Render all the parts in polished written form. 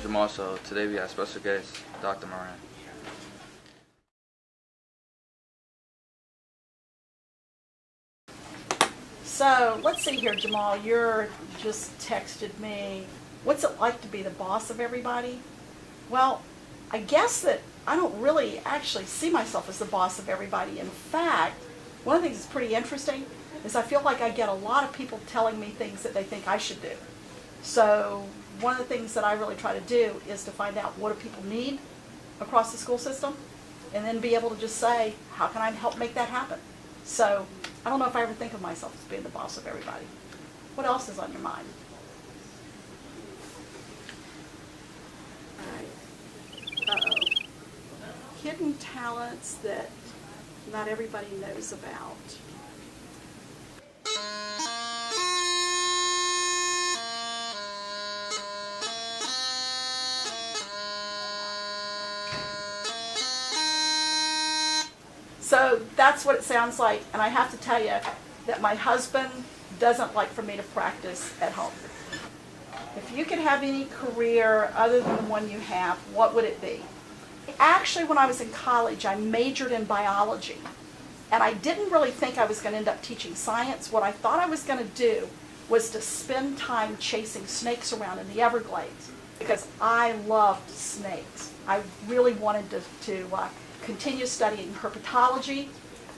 Jamal. So today we have special guest, Dr. Moran. So let's see here, Jamal. You're just texted me. What's it like to be the boss of everybody? Well, I guess that I don't really actually see myself as the boss of everybody. In fact, one of the things that's pretty interesting is I feel like I get a lot of people telling me things that they think I should do. So one of the things that I really try to do is to find out what do people need across the school system, and then be able to just say, how can I help make that happen? So I don't know if I ever think of myself as being the boss of everybody. What else is on your mind? All right. Uh-oh. Hidden talents that not everybody knows about. So that's what it sounds like, and I have to tell you that my husband doesn't like for me to practice at home. If you could have any career other than the one you have, what would it be? Actually, when I was in college, I majored in biology, and I didn't really think I was going to end up teaching science. What I thought I was going to do was to spend time chasing snakes around in the Everglades, because I loved snakes. I really wanted to continue studying herpetology,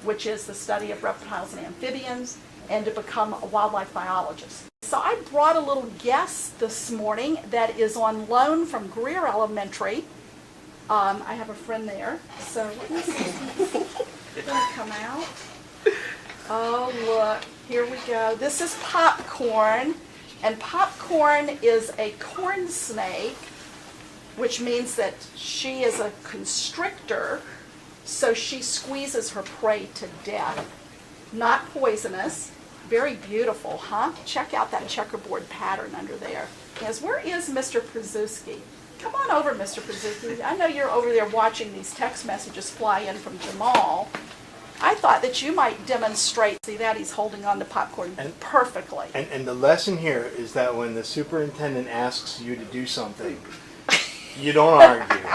which is the study of reptiles and amphibians, and to become a wildlife biologist. So I brought a little guest this morning that is on loan from Greer Elementary. I have a friend there, so let me see. It's going to come out. Oh, look, here we go. This is Popcorn, and Popcorn is a corn snake, which means that she is a constrictor, so she squeezes her prey to death. Not poisonous. Very beautiful, huh? Check out that checkerboard pattern under there. Yes, where is Mr. Przewski? Come on over, Mr. Przewski. I know you're over there watching these text messages fly in from Jamal. I thought that you might demonstrate. See that? He's holding on to Popcorn perfectly. And the lesson here is that when the superintendent asks you to do something, you don't argue.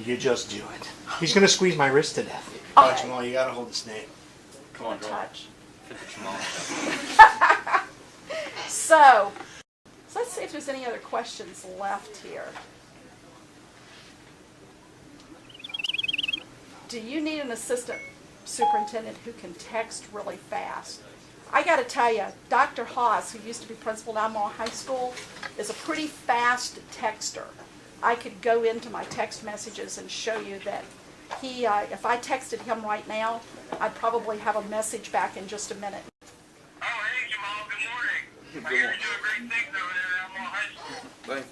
You just do it. He's going to squeeze my wrist to death. Okay. Oh, Jamal, you got to hold the snake. Come on, Jamal. Touch. Jamal. So let's see if there's any other questions left here. Do you need an assistant superintendent who can text really fast? I got to tell you, Dr. Haas, who used to be principal at Albemarle High School, is a pretty fast texter. I could go into my text messages and show you that he, if I texted him right now, I'd probably have a message back in just a minute. Oh, hey, Jamal, good morning. I hear you're doing great things over there at Albemarle High School. Thanks.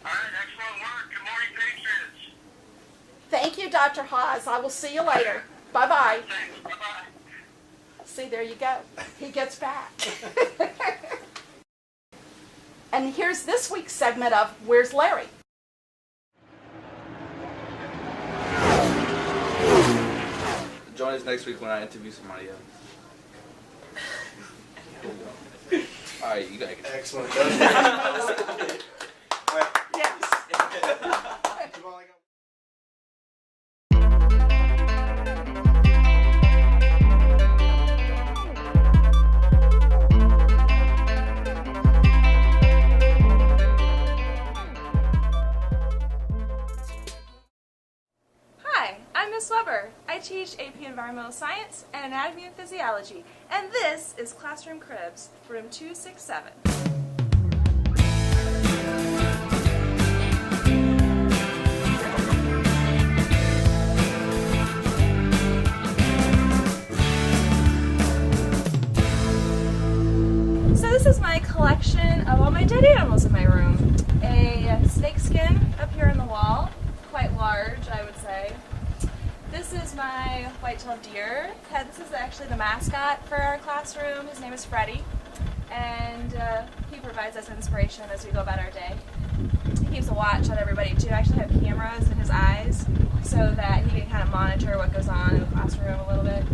All right, excellent work. Good morning, Patriots. Thank you, Dr. Haas. I will see you later. Bye-bye. Thanks. Bye-bye. See, there you go. He gets back. And here's this week's segment of Where's Larry? Join us next week when I interview somebody else. All right, you got it. Excellent. Yes. Hi, I'm Miss Weber. I teach AP Environmental Science and Anatomy and Physiology, and this is Classroom Cribs, room 267. So this is my collection of all my dead animals in my room. A snake skin up here on the wall, quite large, I would say. This is my white-tailed deer. This is actually the mascot for our classroom. His name is Freddie, and he provides us inspiration as we go about our day. He keeps a watch on everybody too. I actually have cameras in his eyes so that he can kind of monitor what goes on in the classroom a little bit.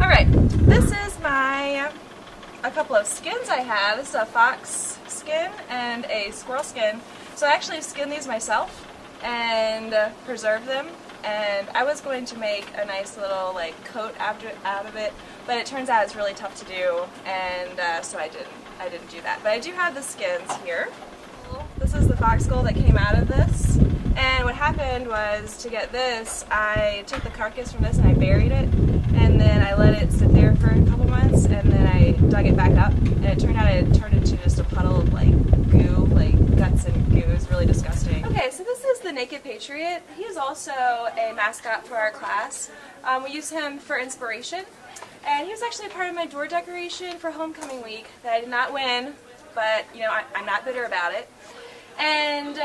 All right, this is a couple of skins I have. This is a fox skin and a squirrel skin. So I actually skinned these myself and preserved them. And I was going to make a nice little like coat out of it, but it turns out it's really tough to do, and so I didn't do that. But I do have the skins here. This is the fox skull that came out of this. And what happened was, to get this, I took the carcass from this and I buried it, and then I let it sit there for a couple months, and then I dug it back up, and it turned out it turned into just a puddle of like goo, like guts and goo. It was really disgusting. Okay, so this is the Naked Patriot. He is also a mascot for our class. We use him for inspiration, and he was actually a part of my door decoration for homecoming week that I did not win, but you know, I'm not bitter about it. And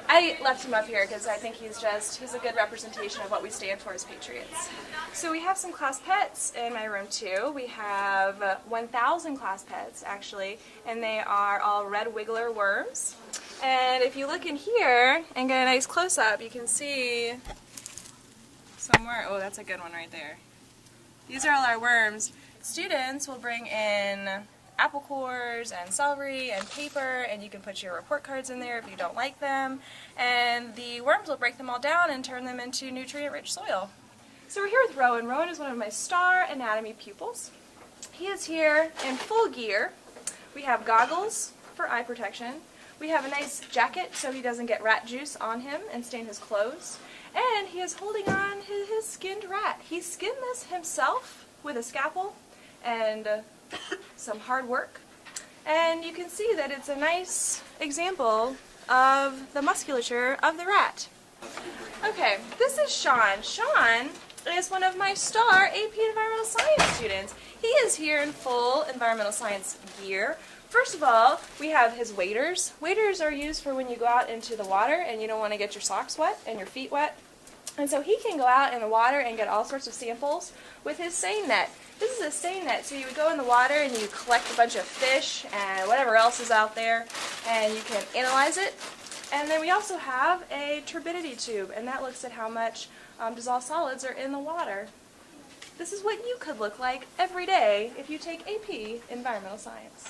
I left him up here because I think he's a good representation of what we stand for as Patriots. So we have some class pets in my room too. We have 1,000 class pets actually, and they are all red wiggler worms. And if you look in here and get a nice close-up, you can see somewhere, oh, that's a good one right there. These are all our worms. Students will bring in apple cores and celery and paper, and you can put your report cards in there if you don't like them, and the worms will break them all down and turn them into nutrient-rich soil. So we're here with Rowan. Rowan is one of my star anatomy pupils. He is here in full gear. We have goggles for eye protection. We have a nice jacket so he doesn't get rat juice on him and stain his clothes, and he is holding on his skinned rat. He skinned this himself with a scalpel and some hard work, and you can see that it's a nice example of the musculature of the rat. Okay, this is Sean. Sean is one of my star AP Environmental Science students. He is here in full environmental science gear. First of all, we have his waders. Waders are used for when you go out into the water and you don't want to get your socks wet and your feet wet. And so he can go out in the water and get all sorts of samples with his seine net. This is a seine net, so you would go in the water and you collect a bunch of fish and whatever else is out there, and you can analyze it. And then we also have a turbidity tube, and that looks at how much dissolved solids are in the water. This is what you could look like every day if you take AP Environmental Science.